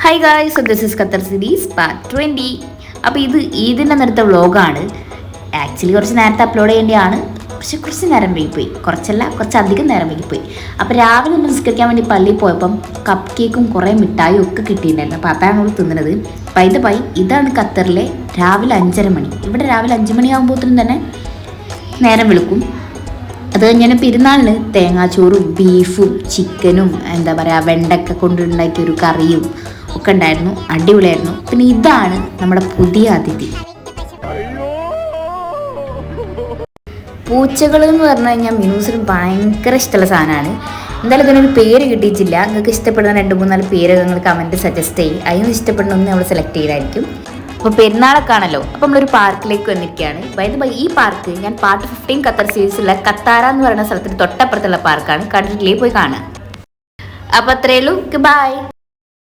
High guys, so this is Qatar series part 20. അപ്പോൾ ഇത് ഈദിൻ്റെ നേരത്തെ വ്ളോഗാണ്. ആക്ച്വലി കുറച്ച് നേരത്തെ അപ്ലോഡ് ചെയ്യേണ്ടതാണ്, പക്ഷെ കുറച്ച് നേരം വൈകിപ്പോയി. കുറച്ചധികം നേരം വൈകിപ്പോയി. അപ്പോൾ രാവിലെ ഒന്ന് നിസ്കരിക്കാൻ വേണ്ടി പള്ളിയിൽ പോയപ്പം കപ്പ് കേക്കും കുറേ മിഠായും ഒക്കെ കിട്ടിയിട്ടുണ്ടായിരുന്നു. അപ്പോൾ അതാണ് നമ്മൾ തിന്നുന്നത്. പൈ ഇതാണ് ഖത്തറിലെ രാവിലെ 5:30 മണി. ഇവിടെ രാവിലെ 5 മണിയാകുമ്പോഴത്തേനും തന്നെ നേരം വെളുക്കും. അത് കഴിഞ്ഞാൽ പെരുന്നാളിന് തേങ്ങാച്ചോറും ബീഫും ചിക്കനും എന്താ പറയുക വെണ്ടക്ക കൊണ്ടുണ്ടാക്കിയൊരു കറിയും ഒക്കെ ഉണ്ടായിരുന്നു. അടിപൊളിയായിരുന്നു. പിന്നെ ഇതാണ് നമ്മുടെ പുതിയ അതിഥി. പൂച്ചകൾ എന്ന് പറഞ്ഞു കഴിഞ്ഞാൽ മിനൂസിന് ഭയങ്കര ഇഷ്ടമുള്ള സാധനമാണ്. എന്തായാലും ഇതിനൊരു പേര് കിട്ടിയിട്ടില്ല. നിങ്ങൾക്ക് ഇഷ്ടപ്പെടുന്ന 2-3-4 പേര് നിങ്ങൾ കമൻറ്റ് സജസ്റ്റ് ചെയ്യും. അതിന് ഇഷ്ടപ്പെടുന്ന ഒന്ന് നമ്മൾ സെലക്ട് ചെയ്തായിരിക്കും. അപ്പോൾ പെരുന്നാളൊക്കെ ആണല്ലോ, അപ്പോൾ നമ്മളൊരു പാർക്കിലേക്ക് വന്നിരിക്കുകയാണ്. ഈ പാർക്ക് ഞാൻ പാർട്ട് 15 ഖത്തർ സീരീസിലുള്ള കത്താര എന്ന് പറയുന്ന സ്ഥലത്തിന് തൊട്ടപ്പുറത്തുള്ള പാർക്കാണ്. കണ്ടിട്ടില്ലേ, പോയി കാണുക. അപ്പോൾ അത്രയേ ഉള്ളൂ. ബൈ.